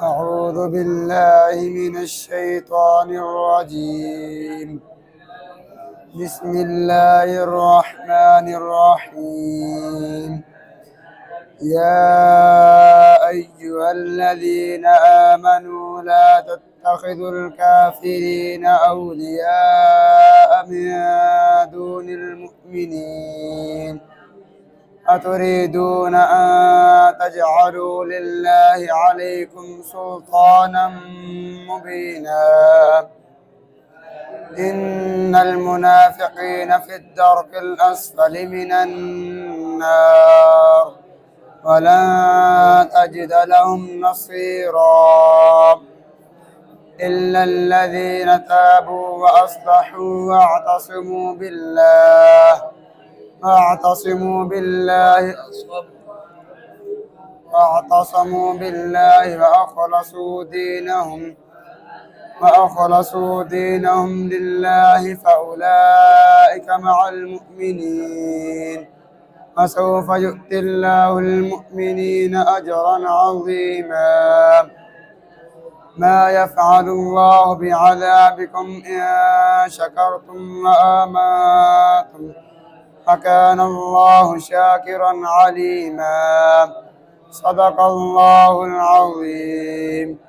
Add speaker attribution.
Speaker 1: أعوذ بالله من الشيطان الرجيم. بسم الله الرحمن الرحيم. يا أيها الذين آمنوا لا تتخذوا الكافرين أولياء من دون المؤمنين. أتريدون أن تجعلوا لله عليكم سلطانا مبينا. إن المنافقين في الدرك الأسفل من النار ولن تجد لهم نصيرا إلا الذين تابوا وأصلحوا واعتصموا بالله وأخلصوا دينهم لله فأولئك مع المؤمنين وسوف يؤتي الله المؤمنين أجرا عظيما. ما يفعل الله بعذابكم إن شكرتم وآمنتم وكان الله شاكرا عليما. صدق الله العظيم.